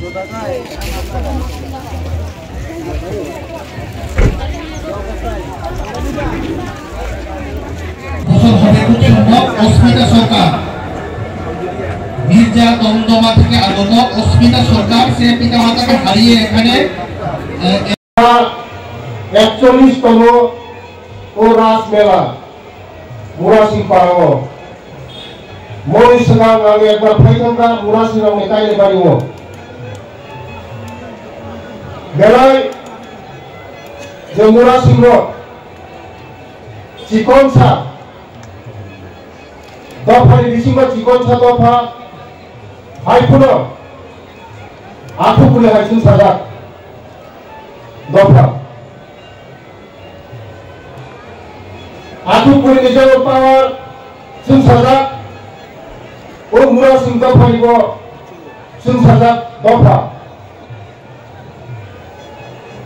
अस्मिता सरकार मिर्जा दमदमा থেকে আগত अस्मिता सरकार से पितामाताকে হারিয়ে এখানে 41তম ও রাস মেলা মুরাসি পাড়াও মরিসगा আমি একবার ফাইখানকা মুরাসি রঙে কাইলে বাড়িও বেলায় যে মুরাসি রক চিকনসা দফানি বিসিংবা চিকনসা দফা হাইফুনো আঠুকুলে হাইসুন সাজাক দফা আঠুকুলে নিজের পাওয়ার সুন সাজাক ও মুরাসি দফানিব সুন সাজাক দফা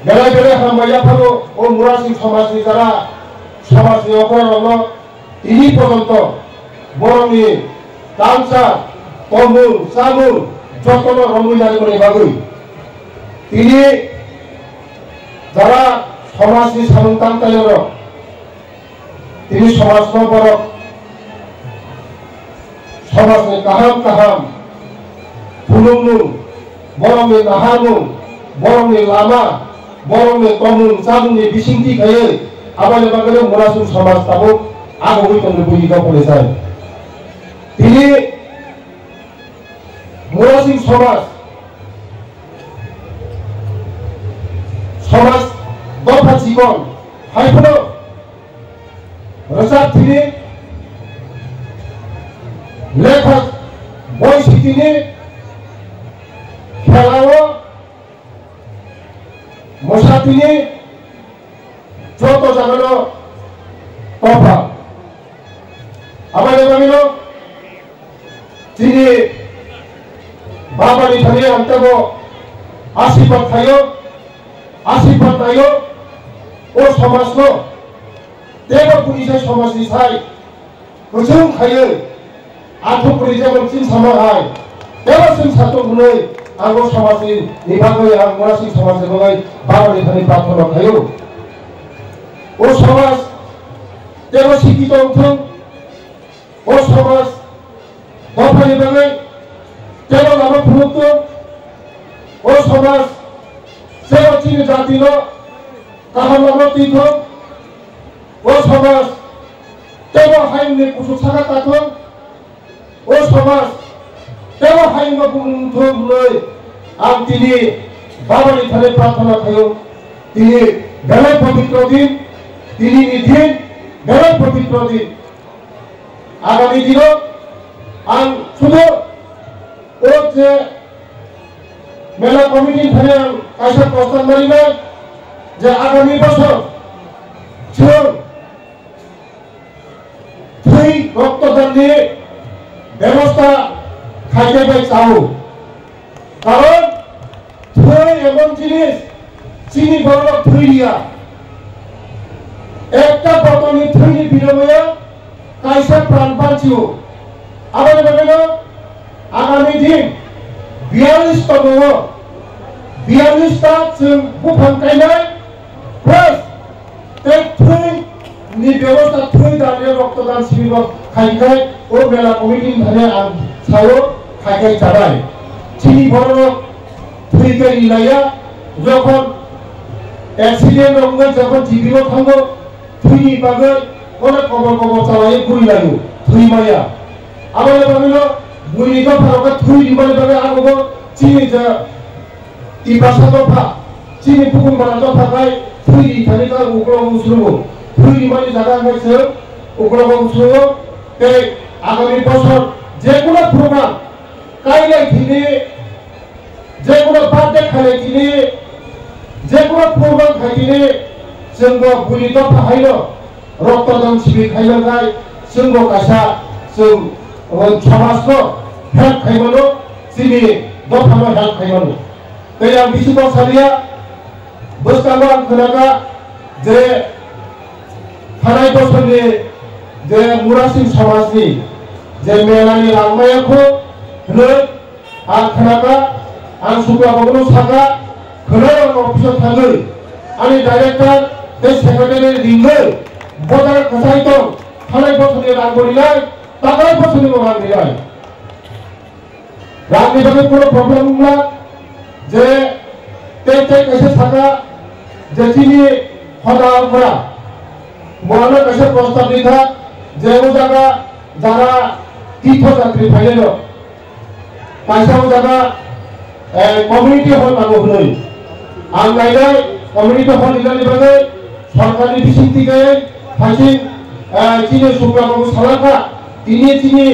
বেলায় বেলায় হামবাইয়া ফালো ও মুরাসি সমাজনি যারা সমাজনি অপরাধ তিনি পর্যন্ত বরংনি কালচা তমুল সামুল যতন রমুজানি বাগুই তিনি যারা সমাজনি সামন্তান্তায়র তিনি সমাজ বরক সমাজনি কাহাম কাহাম ফুলুমুল বরংনি নাহামুল বরংনি লামা বরংনি তমুল সামুলনি বিসিংতি খায়ে আবালে বাগলে মুরাসি সমাজ তাবো আগবই তন্দ্র বইলিকা পড়ে যায় তিনি মুরাসি সমাজ দফা জীবন হাইফুনো রসাদ তিনি লেখক বয়সী তিনি খেলাও মশা তিনি যত জানানো তফা আমাদের বাঙিল তিনি বাবানি থানে অন্তব আশীর্বাদ থাইও আশীর্বাদ নাইও ও সমাজ দেব পুলিশের সমাজ নিসাই গোজং খাইও আঠু পুলিশে মনসিন সামাহাই দেব সিং সাতো গুনে আঙ্গো সমাজনি নিভাগই আং মুরাসি সমাজে বগাই বাবানি থানে প্রার্থনা খাইও ও সমাজ দেব শিক্ষিত উঠুন ও সমাজ দফানি বাঙাই কেবল আমার ভূত ও সমাজ সে চিনি জাতিল কাহার নাম তীর্থ ও সমাজ কেবল হাইমনি কুসু থাকা কাথ ও সমাজ কেবল হাইম বুঝে আর তিনি বাবানি থানে প্রার্থনা খাইও তিনি বেলায় পবিত্র দিন তিনি নিধিন বেলায় পবিত্র দিন আগামী দিন আং শুধু ও যে মেলা কমিটি থানে কাইসা প্রস্তাব মারিবে যে আগামী বছর থই রক্তদান নিয়ে ব্যবস্থা খাইতে পাই চাও কারণ থই এমন জিনিস চিনি বড় থই দিয়া একটা বতনি থইনি বিনিময়ে কাইসা প্রাণ বাঁচিও আবার বলেন আগামী দিন 42তম 42টা जों बुफांखायनाय प्लास थै नि व्यवस्था थै दाने रक्तदान शिबिर खायखाय ओ मेला कमिटि थाने आं सायो खायखाय जाबाय चिनि बरन थै गाइलाया যখন অ্যাক্সিডেন্ট হঙ্গে যখন জিবিও থাঙ্গো থৈनि बागै অনেক খবর চালায় গুই লাগু থৈ মায়া আবার ভাবিলো বুইনিকা ফারকা থৈ দিবালে বাগে আগো চিনি যা ইবাসা দফা চিনি পুকুন বানা দফা গায় থৈ থানিকা উগ্র মুসলুমো থৈ মানে জায়গা হইছে উগ্র মুসলুমো তে আগামী বছর যে কোনো প্রোগ্রাম কাইলে দিনে যে কোনো বার্থডে খালে দিনে যে কোনো প্রোগ্রাম খাইদিনে जोंबो बुनि दफा हाइलो रक्तदान शिबिर खाइलो गाय जोंबो कासा जों समाजनो हेल्प खाइमोनो सिनि दफानो हेल्प खाइमोनो दै आं बिसिबां सारिया बोस्तांगो आं खोनागा जे थानाय बोसोरनि जे मुरासिं समाजनि जे मेलानि लांनायखौ होनो आं खोनागा आं सुक्लाबाबुनो सागा खोनायाव अफिसाव थाङो आंनि डाइरेक्टर बे सेक्रेटारि लिङो बजार खोसाय दं थांनाय बोसोरनि रां बरिलाय थांनाय बोसोरनि रां गैलाय रांनि बागै কোনো प्रब्लेम नंला जे टेक कैसे सागा जेथिनि हदाफोरा मरानो कैसे प्रस्ताव दिखा जे वो जगह जारा तीर्थयात्री फाइल पैसा वो जगह कम्युनिटी हल नांगौ होनै आं नायनाय कम्युनिटी हल लिरनायनि बागै सरकारनि बिसिंथि गैयै फाइसिं चीनी सुक्लाबाबु सालाखा তিনি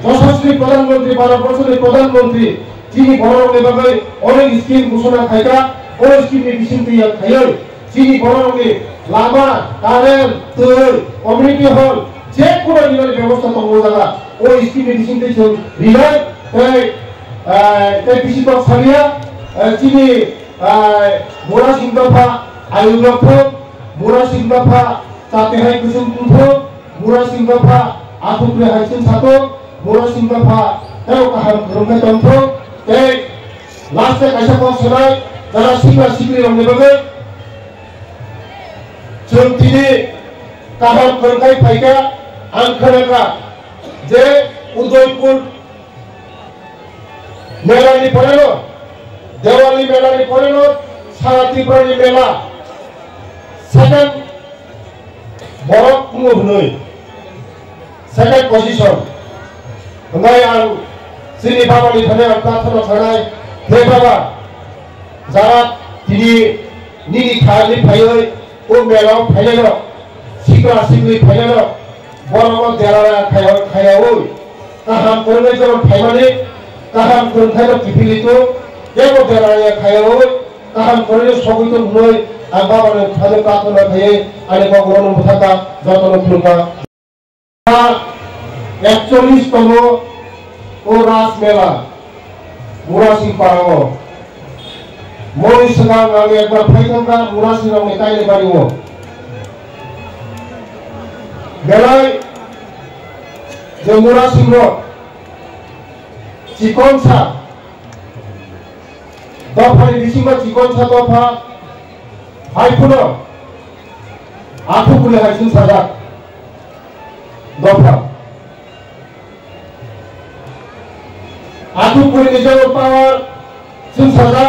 যশস্বী প্রধানমন্ত্রী ভারতবর্ষের প্রধানমন্ত্রী चीनी বড়রঙের বাগৈ অনেক স্কিম ঘোষণা খাইকা ও স্কিমनि बिसिंथि खायो चीनी বড়রঙের लामा कारेन्ट दै कम्युनिटी हल जे কোনো নির্মাণ ব্যবস্থা দङ জায়গা ও স্কিমनि बिसिंथि जों रिलाय बिसिंथि सालिया चीनी मुरा सिंगफा आयुलफो मुरा सिंगफा चातेहाय कुसुम कुंफो मुरा सिंगफा आथुक्रे हाइसिन सातो मुरा सिंगफा तेव काहाम खुरुमनाय दंफो ते लास्ट कायसा को सोनाय जरा सिंगा सिंगि रंनि बागै जों दिनै काहाम खुरुमनाय फायगा आं खोनागा जे उदयपुर मेलानि परेनो देवाली मेलानि परेनो सारा त्रिपुरानि मेला सेकेंड बरफ खुङो होनै सेकेंड पोजिशन ओमफ्राय आं जोंनि बाबानि थानाय प्रार्थना थानाय हे बाबा जारा दिनै निनि थानि फायै ओ मेलाव फायनाय सिग्रा सिग्रि फायनाय बरफ देलारा खायावै काहाम करनाय जन फायमाने काहाम करनाय किफिलितो जेबो देलारा खायावै काहाम करनाय सगैतो होनै आं बाबानो थानो प्रार्थना थायो आरो बाबानो मुथाका जतन खुलुमा 41तम ओ रास मेला मुरासिं पाराव मोनि सिगां आं एकबार फैखांगा मुरासिंआवनि कायले बारिव बेलाय जे मुरासिं चिकनसा दफानि बिसिंबा चिकनसा दफा हायफुनो आठुकुले हायसिन साजा दफा आठुकुले निजाव पावर सिं साजा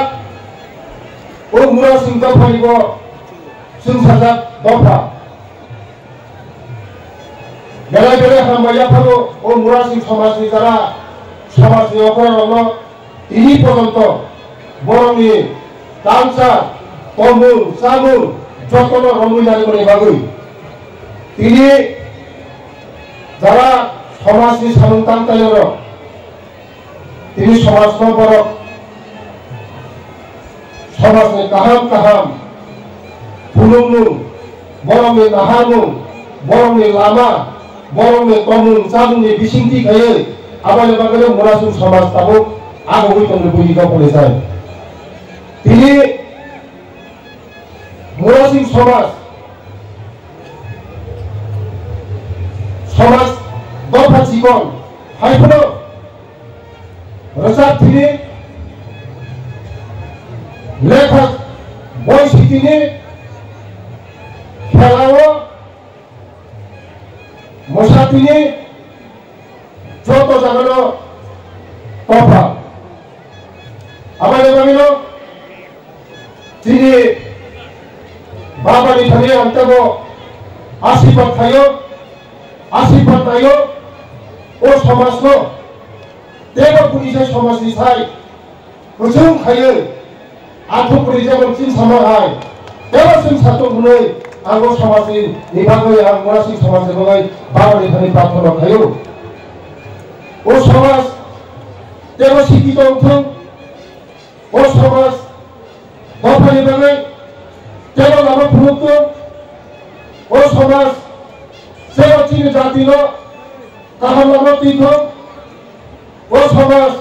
ओ मुरा सिं दफानिबो सिं साजा दफा बेला बेला हामबाया फालो ओ मुरा सिं समाजनि जारा समाजनि अकरानो इनि पर्यन्त बर'नि कालचार तमुल सामुल जतन रंगिनानि बागै তিনি যারা সমাজनि सामन्तान्तायर তিনি समाजनो बर समाजनि काहाम काहाम फुलुंनु बर'नि नाहानु बर'नि लामा बर'नि तमुल सामुलनि बिसिंथि खायै आबाय बागै मुरासिं समाज ताबो आगोबै तंनो बुजिका पलिसाय তিনি मुरासिं समाज दफा जीवन हायफोनो रोजाबथिनि लेखा बयसिथिनि खेलाव मोसाथिनि जत जागानो दफा आबाय बागैनो दिनै बाबानि थाखाय अंतगो आशीर्वाद थायो आशीर्वाद थायो ओ समाजनो देव पुलिसा समाजनि साय गोजों थायो आठुकुरि जेबो चिन सामाहाय देव सिं सातो हुनै आंगो समाजनि निबागै आं मुरासिं समाजनि बागै बाबानि थाखाय प्रार्थना थायो ओ समाज देव शिक्षित हथों ओ समाज दफानि बागै केवल लामा फुलुकतो ओ समाज सेवा चीनी जातिनो काहाम लामा तीर्थो ओ समाज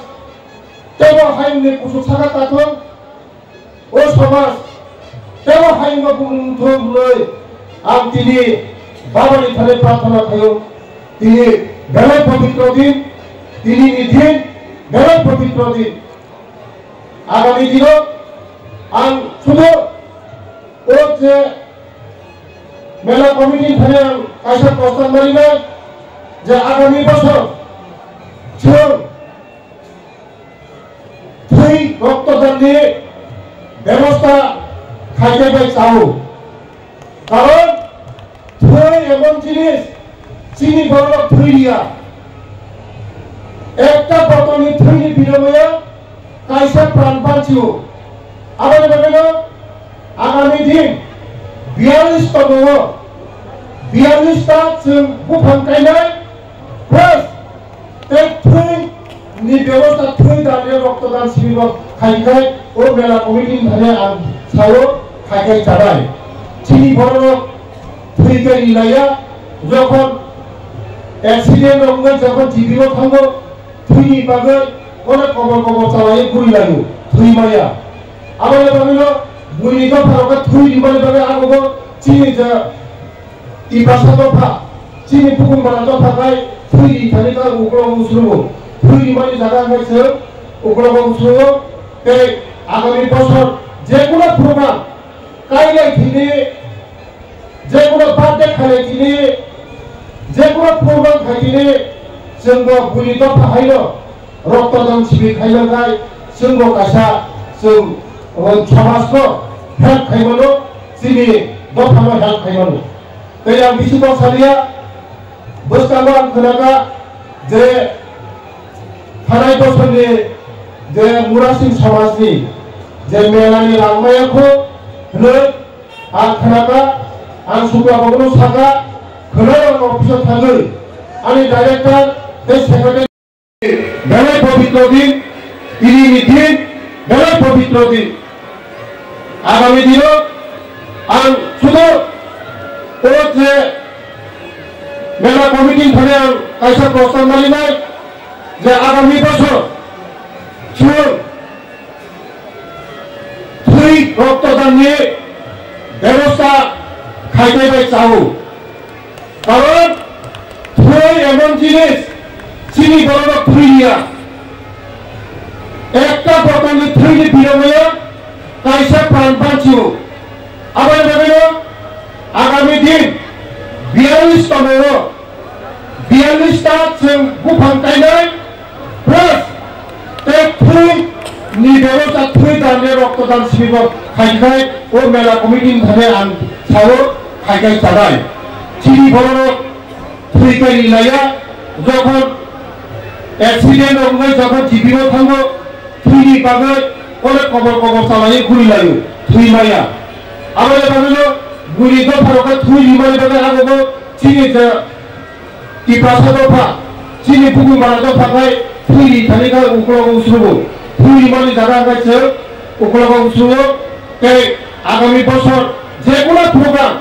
केवल हाइमनि कुसु सागा ताथो ओ समाज केवल हाइमनि बुंथो मुलै आं दिनै बाबानि थाखाय प्रार्थना थायो दिनै बेलाय पवित्र दिन दिनैनि दिन बेलाय पवित्र दिन আগামী দিনও আं শুধু ও যে মেলা কমিটির ধারে কাইসা প্রস্তাব মারিবে যে আগামী বছর जों थै रक्तदाननि व्यवस्था खालामबाय थागौ कारण थै एमन जिनिस चिनि बरफ थैया একটা বটলनि थैनि बिनिमये कायसा प्राण बाँचियो आबाद बेबायदिनो आगामी दिन 42 ता जों बिफां गायनाय प्लास थैनि व्यवस्था थै दानिया रक्तदान शिबिर खायखाय ओ मेला कमिटिनि थाखाय आं सायाव खायखाय जाबाय चिनि बरफ थै गायनाया যখন एक्सिडेंट रंगै যখন जिबिआव थाङो थैनि बागै अनेक खबर चालायो गुरिलायो थैमाया आबाद बेबायदिनो बुरिखौ भारतआ थैनि बागै आरोबाव चिनि जे इबासा दफा चिनि बुहुमबारा दफाखाय थैनि थानिका उग्रब उसुरु थैनि मानि जागा होयसो उग्रब उसुरु बे आगामी बছর যে কোনো প্রোগ্রাম কাইলাই থিনি যে কোনো বার্থডে খাইলাই থিনি যে কোনো প্রোগ্রাম খাইনি जोंबो बुरि दफा हायनो रक्तदान शिबिर खायलांनाय जोंबो कायसा जों समाजखौ हेल्प खायमानो जोंनि दफानो हेल्प खायमानो दैया बिसिबां सालिया बोस्ताबो आं खोनागा जे थानाय बोसोरनि जे मुरासिं समाजनि जे मेलानि लांनायखौ होनो आं खोनागा आं सुब्लाबाबो सागा खोनायाव अफिसाव थाङो आंनि डाइरेक्टर सेक्रेटारि बेलाय पवित्र दिन इनि दिन बेलाय पवित्र दिन आगामी दिनाव आं शुधु ओ जे मेला कमिटिनि थाखाय आं कायसा प्रस्ताब मारिनाय जे आगामी बছর जों थै रक्तदाननि व्यवस्था खालामबाय थागौ कारण थै एमन जिनिस চিনি বরফ থैया একটা বটলनि थैनि बिनिमये कायसा प्राण बाँचियो आबाद बेबायदिनो आगामी दिन 42 ता जों बिफां गायनाय प्लास थैनि व्यवस्था थै दानिया रक्तदान शिबिर खायखाय ओ मेला कमिटिनि थाखाय आं सायाव खायखाय जाबाय चिनि बरफ थै गायनाया যখন एक्सिडेंट रंगै যখন जिबिआव थाङो थैनि बागै अनेक खबर चालायो गुरिलायो थैमाया आबाद बेबायदिनो बुरिखौ भारतआ थैनि मानि बागै आरोबाव चिनि जे इबासा दफा चिनि बुहुमबारा दफाखाय थैनि थानिका उग्रब उसुरु थैनि मानि जागा होयसो उग्रब उसुरु बे आगामी बছর যে কোনো প্রোগ্রাম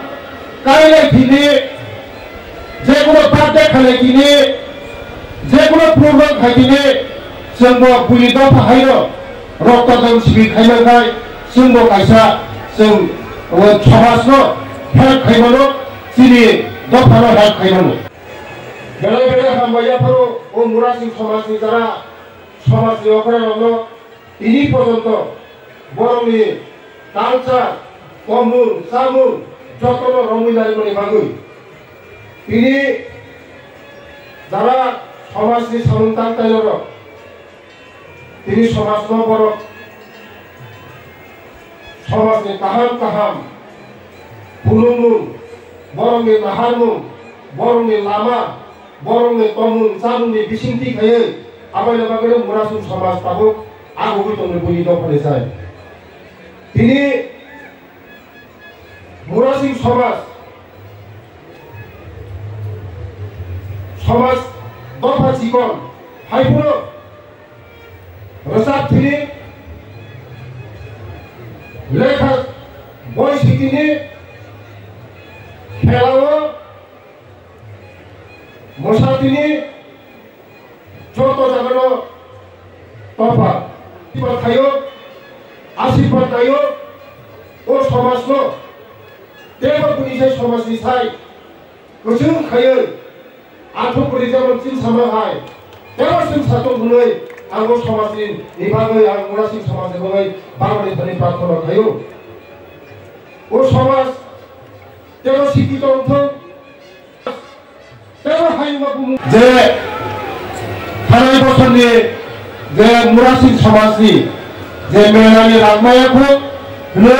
কাইলাই থিনি যে কোনো বার্থডে খাইলাই থিনি যে কোনো প্রোগ্রাম খাইदिने जोंबो बुरि दफा हायनो रक्तदान शिबिर खालामनाय जोंबो कायसा जों समाजनो हेल्प खालामनो जोंनि दफानो हेल्प खालामनो बेले बेले हामबायाफोर ओ मुरासिं समाजनि जारा समाजनि अखरानो इनि पर्यन्त बर'नि कालचार कमुन सामुन जतनो रमिलारिनि बागै इनि जारा समाजनि सामुंतां ताइलर তিনি समाजनो बर' समाजनि काहाम बुनुमुन बर'नि नाहारमुन बर'नि लामा बर'नि तमुन सामुननि बिसिंथि खायै आबाय बागै मुरासिं समाज दाबो आगुबै दंनो बुरि दफानि जाय তিনি मुरासिं समाज दफा जीवन हायपुर रसाद थैनि लेखा बय सिटिनि खेलाओ मोसाथिनि जत जागानो दफा थायो आशीर्बाद दायो ओ समाजनो देवपुनि समाजनि साय गोजों खायै आठुपुरि जामोन चिन सामाहाय देवसिं सातुं हुनै आंगो समाजनि निभागै आं मुरासिं समाजनि बागै बांलादेशनि प्रार्थना खायो ओ समाज तेरो शिक्षित उठो तेरो हायुमाबु जे थानाय बोसोरनि जे मुरासिं समाजनि जे मेलानि रागमायाखौ नै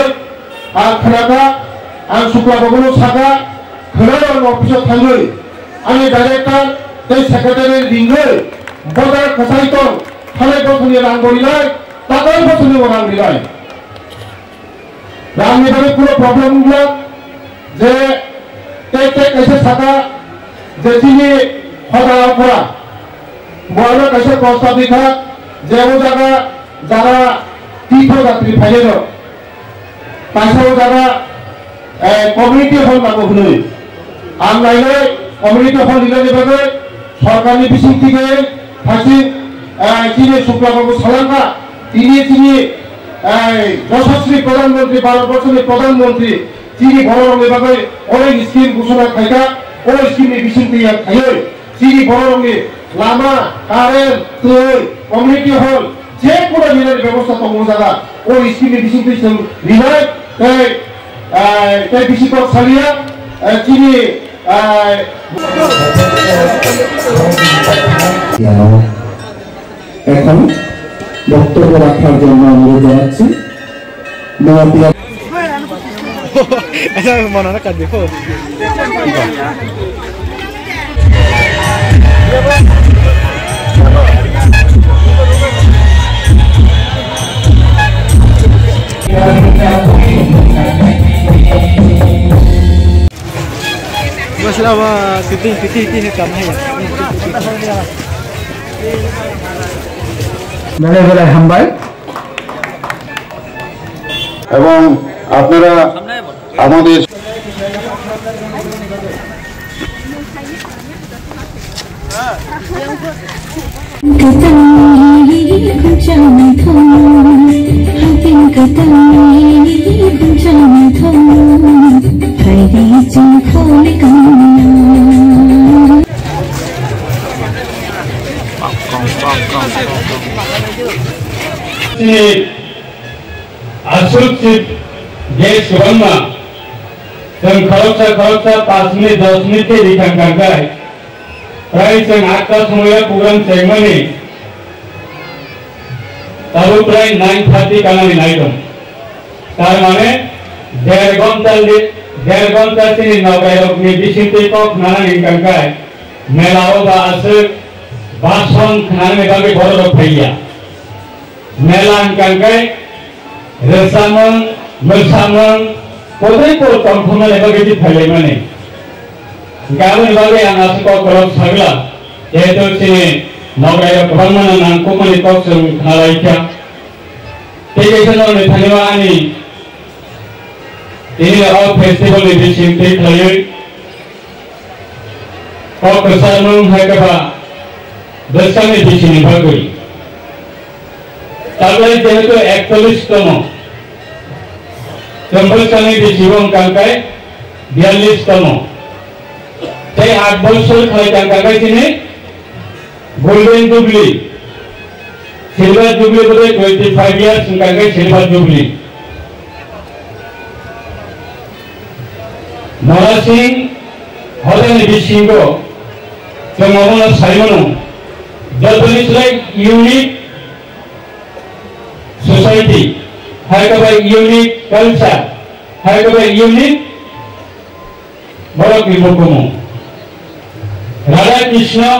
आं खोनागा आं सुक्लाबाबुनो सागा खोनानो अफिसाव थाङै आंनि डाइरेक्टर दै सेक्रेटारि लिङै बजार खसायतन थानाय बोसोरनि रां गलिनाय थानाय बोसोरनि रां गलिनाय रांनि बागै কোনো प्रब्लेम गैया जे टेक कैसे सागा जे दिनै हदाफोरा बहाबा कैसे प्रस्ताव दिखा जे वो जागा যারা তীর্থযাত্রী ফাইলেন তাছাড়াও যারা কমিউনিটি হল নামক হলে আম নাইলে কমিউনিটি হল নিলানি বাগে সরকারি বিশিং থেকে থাকি যিনি শুক্লাবাবু সালাঙ্গা তিনি যশস্বী প্রধানমন্ত্রী ভারতবর্ষের প্রধানমন্ত্রী যিনি বড় রঙের বাগে অনেক স্কিম ঘোষণা খাইকা ও স্কিমনি বিশিং থেকে খাইয়ে যিনি বড় রঙের লামা কারেন্ট তৈ কমিউনিটি হল যে কোনো দিনের ব্যবস্থা তখন জায়গা ও স্কিমে বিশিষ্ট রিনায় তাই বিশিষ্ট সালিয়া চিনি এখন বক্তব্য রাখার জন্য অনুরোধ জানাচ্ছি মনে কাট দেখো Masalah piti kam hai বেড়ে বেড়ে হামবাই এবং আপনারা আমাদের असुरक्षित गैस सुगंधा जों खरबसा 5 मिनिट 10 मिनिट के रिखां करगाय प्राय जों 8टा समय प्रग्राम सेगमानि ताबो प्राय 9:30 कानानि नायदों तार माने 1.5 घंटा से नगायरकनि बिसिंति कक नानानि करगाय मेलाव बा असुर बासन खानानि बागै बररक फैया मेला करगाय रेसामन मोसामन पदैफोर कमखौनो बेबायदि फैलायमाने गाबोन बागै आं आसुखौ खरब सागला जिहेतु दिनै नगायाव गोबां माने नांगौमानि कक जों खोनालायखा बेबायदिनो थाङोबा आंनि दिनै फेस्टिभेलनि बिसिंथि खालायो कक सारमोन हायगोबा बोसोरनि बिसिनि बागै তারপরে যেহেতু 41তম চম্বলকানি জীবন কাঙ্কায় 42তম তাই 8 বছর খাই কাঙ্কায় তিনি গোল্ডেন জুবলি সিলভার জুবলি বলে 25 ইয়ার্স কাঙ্কায় সিলভার জুবলি মরা সিং হলেন বিশিঙ্গ জমমনা সাইমনো জলবনিসলাই unique society have a unique culture have a unique borok ibokomo Radha Krishna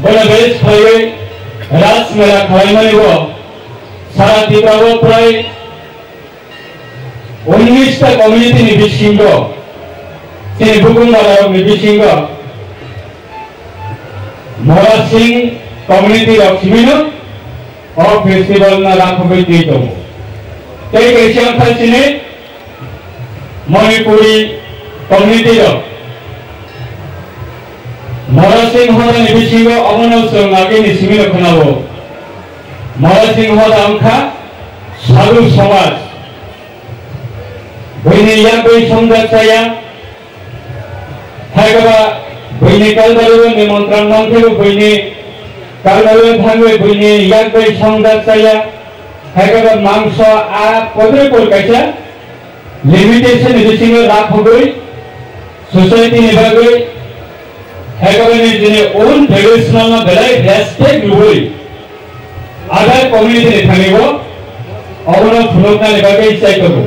bola besh khaiwe ras mela khaimani bo sara dibabo pray 19 ta community ni bishingo tini bukumara ni bishingo Mora Singh community of Simino और festival ना राखो भी देतो कई Asian फंक्शने Manipuri community रो मरा सिंह होना निबिशिगो अमनो संग आगे निसिमिनो खनाबो मरा सिंह होना अंखा साधु समाज बहिनी या कोई संगठया हैगबा बहिनी कलबलो निमंत्रण मंत्रिलो बहिनी কালবে থাকবে বুঝে ইয়াকবে সংবাদ চাইয়া হেগাবে মাংস আ পদে পরকাইছা লিমিটেশন এডিশন রাখ হগই সোসাইটি নিভাগই হেগাবে নিজে ওন ট্রেডিশনাল না বেলাই রেসপেক্ট লুই আদার কমিউনিটি থানিব অবনা ফুলকনা নিভাগই চাই করব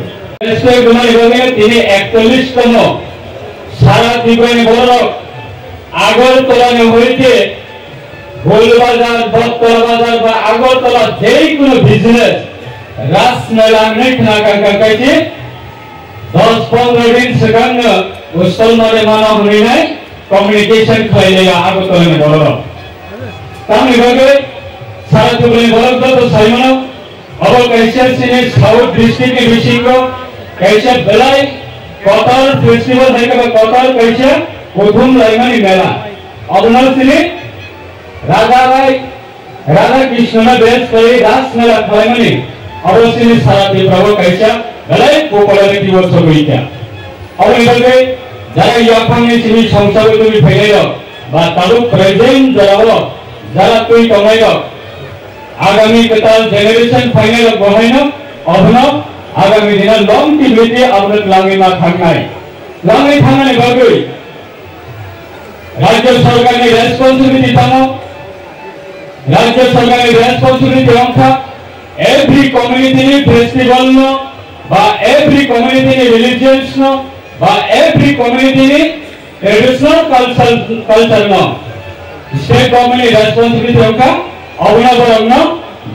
রেসপেক্ট গুনা নিভাগে তিনি 41 তম সারা ত্রিপুরা বড় আগরতলা হইতে গোলবাজার বটতলা বাজার বা আগরতলা যেই কোনো বিজনেস রাস মেলা নেই না কাকাইছে 10-15 दिन সেখানে মুসলমানের মানা হই নাই কমিউনিকেশন খাইলে আগরতলা বড় তামি ভাগে সারা ত্রিপুরা বড় তো সাইমন অবল কাইছে সিনে সাউথ ডিস্ট্রিক্ট বিশিঙ্গ কাইছে বেলাই কতার ফেস্টিভ্যাল থেকে কতার কাইছে প্রথম লাইমানি মেলা অবনাল সিনে राधा कृष्ण बेस करी रास मेला खाइमानी अवश्य सारा ত্রিপুরা কাইছা বেলাই পপুলারিটি বর্ষ হইতা अब इबागे যারা ইয়াফাংনি সিনি সংসারে তুমি ফেলাইল বা তারু প্রেজেন্ট যারা যারা তুই কমাইল আগামী কতাল জেনারেশন ফাইনাল বহাইন অবন আগামী দিন লং টিভিতে আপনি লাঙ্গিমা থাকনাই লাঙ্গি থানানে বাগৈ राज्य सरकार ने रेस्पॉन्सिबिलिटी थानो राज्य सरकार ने रेस्पॉन्सिबिलिटी रखा एवरी कम्युनिटी ने फेस्टिवल नो बा एवरी कम्युनिटी ने रिलीजियस नो बा एवरी कम्युनिटी ने ट्रेडिशनल कल्चर नो स्टेट गवर्नमेंट ने रेस्पॉन्सिबिलिटी रखा अवना बरनो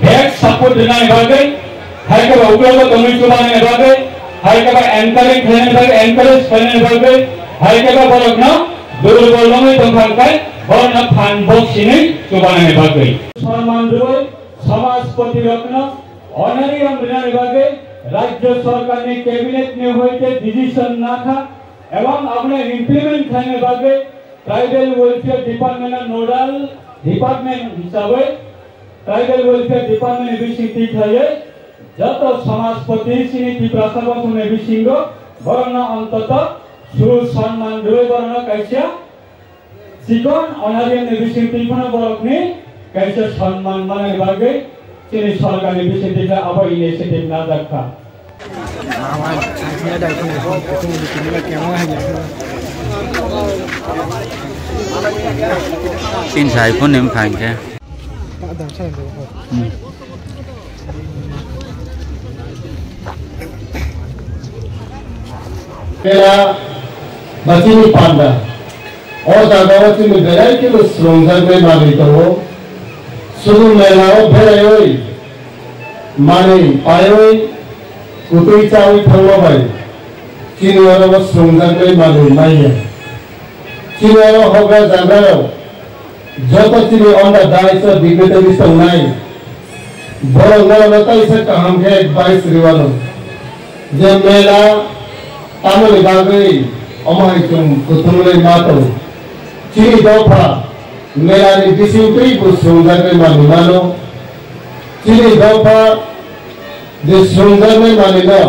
बैक सपोर्ट देना निभागे हर के उग्रता कम्युनिटी को निभागे हर के एनकरेज करने निभागे हर के बरनो दुर्बलमय दंखांखाय बरना फान बक्सिनै चुबानाय बागै सम्मान दुबै समाज प्रतिरक्षण অনারিয়াম বিনার বাগে রাজ্য সরকার ने कैबिनेट ने হইতে ডিসিশন না থা এবং আপনি ইমপ্লিমেন্ট খানে বাগে tribal welfare department nodal department হিসাবে ট্রাইবাল ওয়েলফেয়ার ডিপার্টমেন্ট বিশিতি থাকে যত সমাজপতি সিনি প্রশাসন বিশিঙ্গ বরনা অন্তত সুসম্মান দুই বর্ণ কাইছা সিকন অনারিয়াম নিবিশিতি ফোন বরকনি কাইছা সম্মান মানে বাগে চিনি সরকারি বিশিতিটা আবার ইনিশিয়েটিভ না দেখা আমার সাইনে ডাইফোন প্রথম দিকে কেমন হয় tin sai phone nem phai ke দাম সাইন দেব तेरा बचीनी पांडा और दादावती में बेराई के लोग श्रृंगार में माने तो वो सुनु मेलाओ बेराई माने पायोई कुतुई चावी थंगो भाई चीन वाला वो श्रृंगार में माने माये चीन वाला होगा जागरो जो तो चीनी ऑन द डाइस और डिग्निटरी संनाई बड़ा बड़ा बताइए से कहाँ के 22 रिवालों जब मेला तामिल बागै अमाय तुम कुतुमले मातो चीनी दोफा मेला ने डिसिप्लिन को सुंदर में मानो चीनी दोफा जो सुंदर में मानो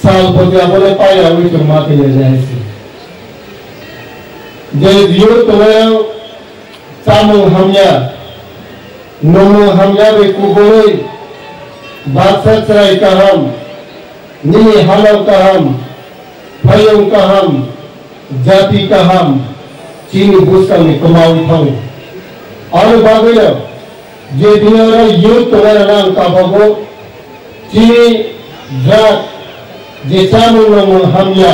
साल पति अपने पाया हुई तुम माते ले जाए जे दियो तुम्हें सामू हमया नमो हमया बे कुबोई बादशाह चराई का हम नी हालव का हम भयों का हम जाति का हम चीनी बुस्का में कमाऊ थाऊ और बागेलो जे दिनोरा यूथ तुम्हारा नाम का बगो चीनी जात जे चामू नमो हमया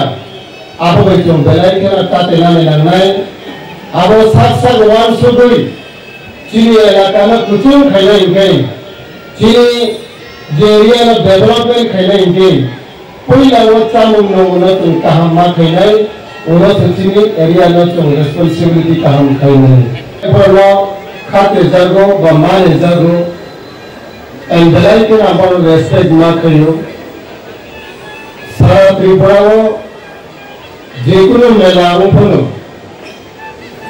आप बच्चों बेलाई के ना ताते नामे लगनाए आप साथ साथ वान सुधुई चीनी इलाका में कुचुम खाना इनके चीनी जे एरिया में डेवलपमेंट खाना इनके कोई लावत चामू नमो तुम कहाँ माँ खाना उन्होंने सचिनी एरिया में तुम रेस्पॉन्सिबिलिटी कहाँ खाना पर वो खाते जागो बमाने जागो एंड बेलाई के ना पर रेस्पेक्ट माँ खायो सारा त्रिपुरा वो जेकुनो मेला उफनो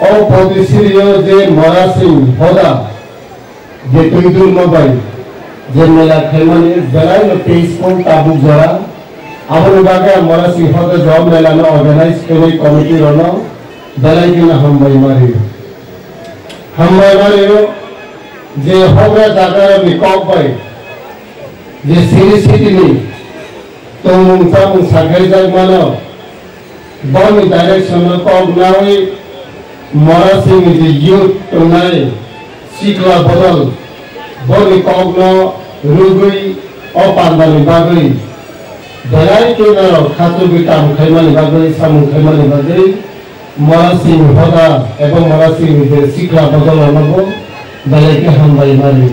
और पॉलिसियो जे मरासी होदा जे तुमदुल मोबाइल जे मेला खेलने जलाई में 23 पॉइंट ताबू जरा आबो बागे मरासी होदा जॉब मेला में ऑर्गेनाइज करे कमिटी रनो जलाई के ना हम भाई मारी হামলাবারেও যে হবরা জায়গার বিকল্প পাই যে সিরি সিটিনি তমুং তামুং সাখাই যাক মানো বনি ডাইরেকশন কম নাওই মরাসিং যে ইউথ টনাই সিকলা বদল বনি কগ্ন রুগুই অপান্দানি বাগৈ বেলাই কেনার খাতু বিটাম খাইমানি বাগৈ সামুং খাইমানি বাগৈ মরাসিং হদা এবং মরাসিং যে সিকলা বদল হনবো বেলাইকে হামবাই মারি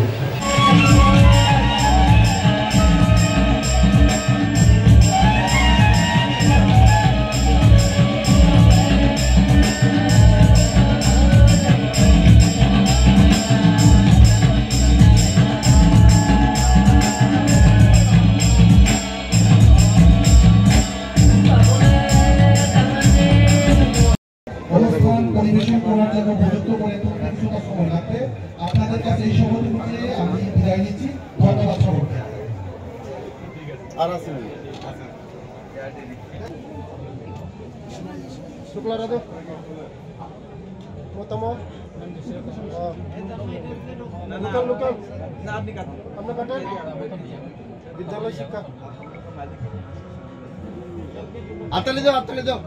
অনুষ্ঠান পরিবেশন করার জন্য উপযুক্ত করে তুলতে কিছুটা সময় লাগবে। আপনাদের কাছে এই সময় দিয়ে আমি বিদায় নিচ্ছি। ধন্যবাদ সবাইকে। শুক্লা রাধে প্রথম লোকাল আপনার কাটেন বিদ্যালয় শিক্ষা আতালে যাও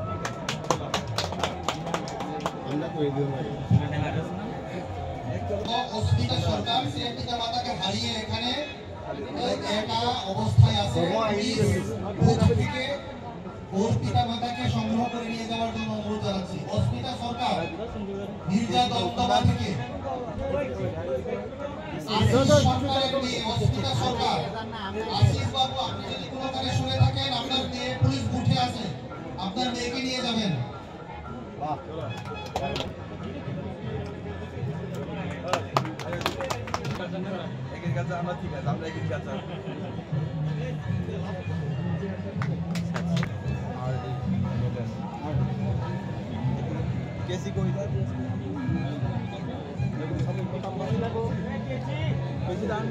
অস্মিতা সরকার সে পিতা মাতাকে হারিয়ে এখানে একা অবস্থায় আছে। ভূত থেকে ওর পিতা মাতাকে সংগ্রহ করে নিয়ে যাওয়ার জন্য অনুরোধ জানাচ্ছি। অস্মিতা সরকার মির্জা দমদমা থেকে অস্মিতা সরকার আশিস বাবু, আপনি যদি কোনো কাজে শুনে থাকেন, আপনার মেয়ে পুলিশ বুথে আছে, আপনার মেয়েকে নিয়ে যাবেন। আমরা ঠিক আছে, আমরা ঠিক আছে। কেসি কই দা কেসি দান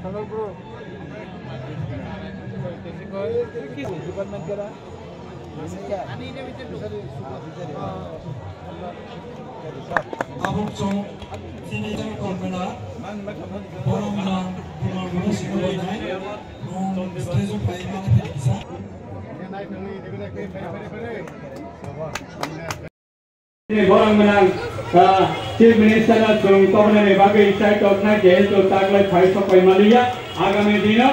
হ্যালো ব্রো কেসি কই কি ডিপার্টমেন্ট করা क्या আমি এর ভিতরে 아복종 시니장 콜메나 보롱나 보롱으로 시고이나이 롱 스테이지 파이브가 되기사 Borangmenang Chief Minister Chung Tobne Babe Isai Tobna Jail to Taglai Phai Sapai Malia Agami Dino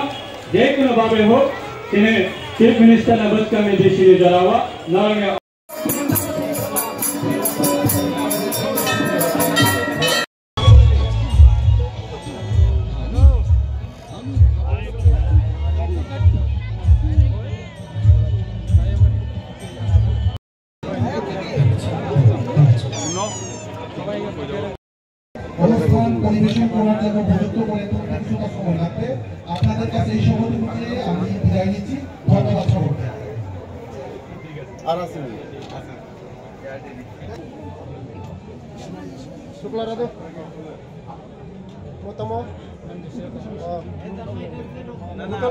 যে কোনো ভাবে হোক তিনি চিফ মিনিস্টার নবজ কমিটি শিরে জড়াওয়া নরঙ্গে অনুষ্ঠান পরিবেশন করার জন্য উপযুক্ত করে তুলতে কিছুটা সময় লাগবে। আপনাদের কাছে এই সময় দিয়ে আমি বিদায় নিচ্ছি। ধন্যবাদ সবাইকে। শুক্লা রাধে প্রথম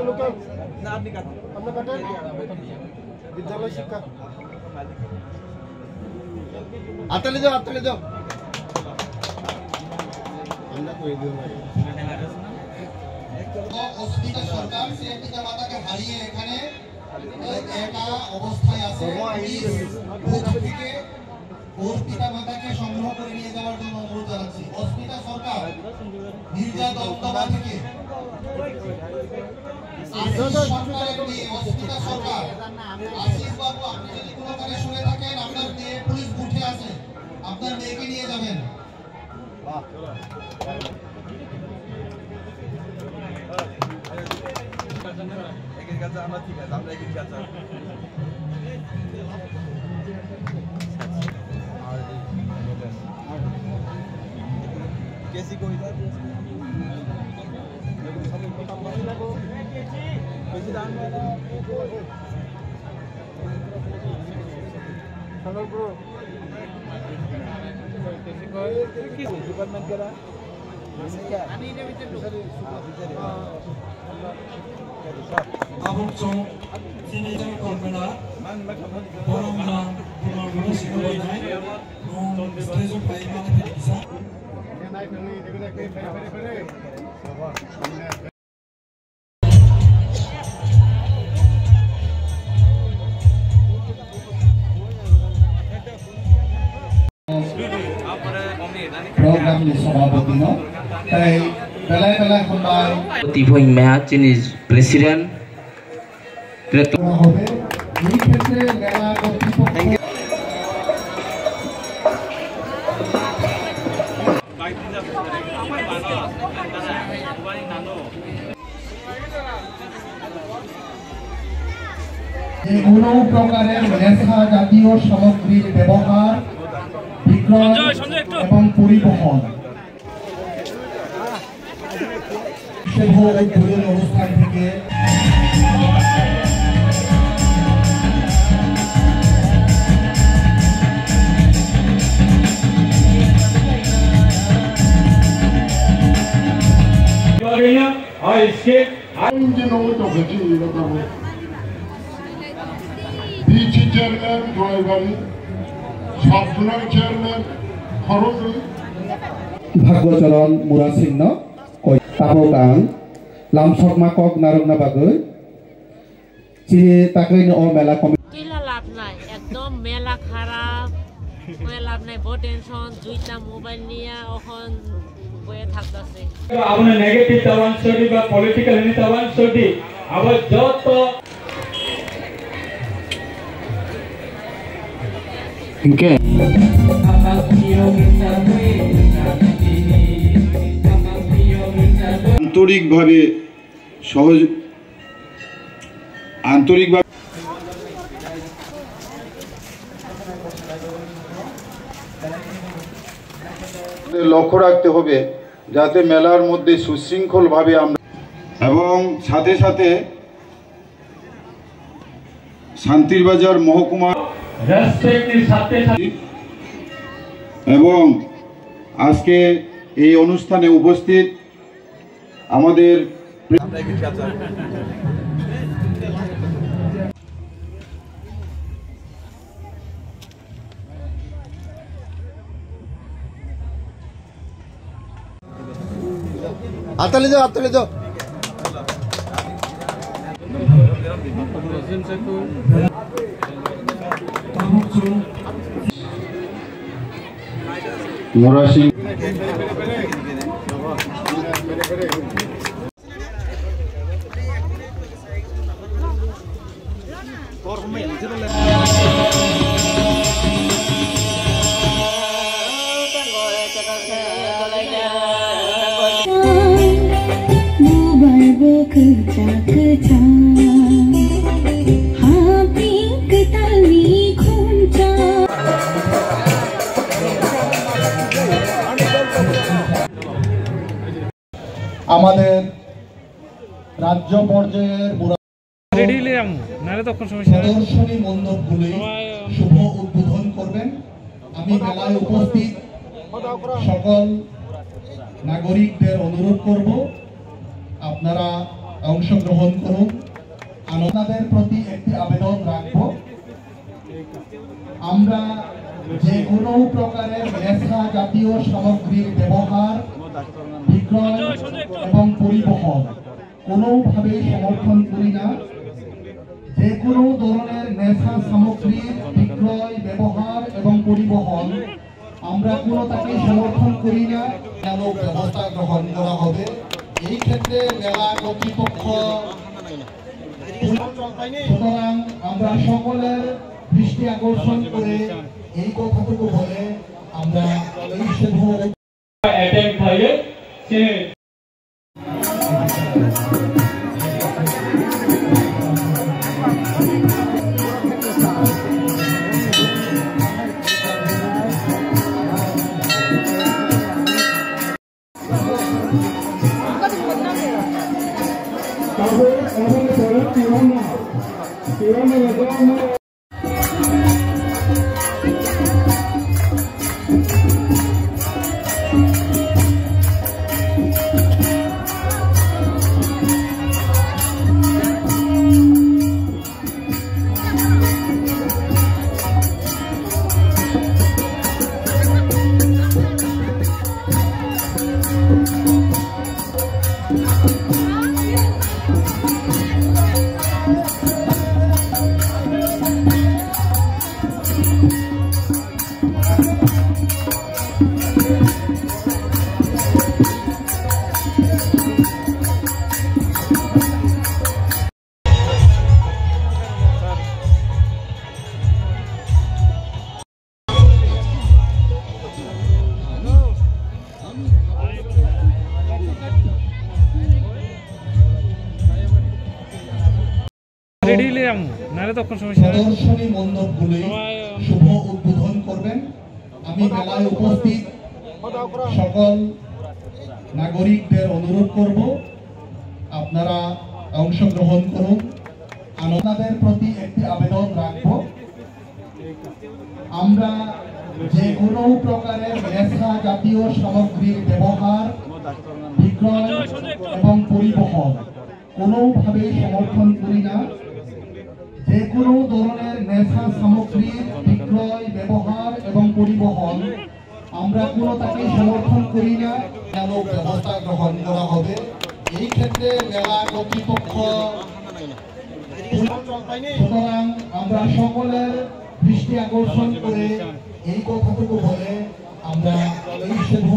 লোকাল আপনার কাটেন বিদ্যালয় শিক্ষা আতালে যাও অস্মিতা সরকার সে পিতা মাতাকে হারিয়ে এখানে একা অবস্থায় আছে। ভূত থেকে ওর পিতা মাতাকে সংগ্রহ করে নিয়ে যাওয়ার জন্য অনুরোধ জানাচ্ছি। অস্মিতা সরকার মির্জা দমদমা থেকে অস্মিতা সরকার আশিস বাবু, আপনি যদি কোনো কাজে শুনে থাকেন, আপনার মেয়ে পুলিশ বুথে আছে, আপনার মেয়েকে নিয়ে যাবেন। আমরা ঠিক আছে, আমরা ঠিক আছে। কেসি কই দা কেসি দান হ্যালো ব্রো কেসি কই কি ডিপার্টমেন্ট করা 아복종 시니장 걸메나 보람랑 부모로 신호보이나이 롱 스테이지 파이브가 되기사 program ni sababati no tai belai khambai Tifoing Mea Chinese President hobe ei khetre mela kortipokho যে কোনো প্রকারের নেশা জাতীয় সামগ্রীর ব্যবহার বিক্রয় এবং পরিবহন উদ্বোধন অনুষ্ঠান থেকে বিচি চেয়ারম্যান জয়বাড়ি সাবধান চেয়ারম্যান খরচি ভাগ্যচরণ মুরা সিংহ তাপকাং লামসকমা কক নারংনা বাগৈ চিনি তাকৈনি ও মেলা কমিটি কিলা লাভ নাই একদম মেলা খারাপ কই লাভ নাই বহুত টেনশন দুইটা মোবাইল নিয়া এখন বয়ে থাকতাছে আপনি নেগেটিভ তাওয়ান স্টাডি বা পলিটিক্যাল নি তাওয়ান স্টাডি আবার যত Okay. আন্তরিকভাবে লক্ষ্য রাখতে হবে যাতে মেলার মধ্যে সুশৃঙ্খলভাবে আমরা এবং সাথে সাথে শান্তিরবাজার মহকুমা এবং আজকে এই অনুষ্ঠানে উপস্থিত আমাদের হাততালি দাও মোরা সিং আমাদের রাজ্য পর্যায়ের প্রদর্শনী মণ্ডপগুলি শুভ উদ্বোধন করবেন। আমি মেলায় উপস্থিত সকল নাগরিকদের অনুরোধ করব আপনারা অংশগ্রহণ করুন। আপনাদের প্রতি একটি আবেদন রাখব, আমরা যে কোনো প্রকারের নেশা জাতীয় সামগ্রীর ব্যবহার, বিক্রয় এবং পরিবহন কোনোভাবেই সমর্থন করি না। যে কোনো ধরনের নেশা সামগ্রীর বিক্রয়, ব্যবহার এবং পরিবহন আমরা কোনোটাকেই সমর্থন করি না। আরও ব্যবস্থা গ্রহণ করা হবে। এই ক্ষেত্রে মেলা কর্তৃপক্ষ সুতরাং আমরা সকলের দৃষ্টি আকর্ষণ করে এই কথাটুকু বলে আমরা এই শুভ অ্যাটেম্প থাকে সে প্রদর্শনী মণ্ডপগুলি শুভ উদ্বোধন করবেন। আমি মেলায় উপস্থিত সকল নাগরিকদের অনুরোধ করব আপনারা অংশগ্রহণ করুন। আপনাদের প্রতি একটি আবেদন রাখব, আমরা যে কোনো প্রকারের নেশা জাতীয় সামগ্রীর ব্যবহার, বিক্রয় এবং পরিবহন কোনোভাবেই সমর্থন করি না। যে কোনো ধরনের নেশা সামগ্রীর বিক্রয়, ব্যবহার এবং পরিবহন আমরা কোনোটাকেই সমর্থন করি না। আরও ব্যবস্থা গ্রহণ করা হবে। এই ক্ষেত্রে মেলা কর্তৃপক্ষ, সুতরাং আমরা সকলের দৃষ্টি আকর্ষণ করে এই কথাটুকু বলে আমরা এই শুভ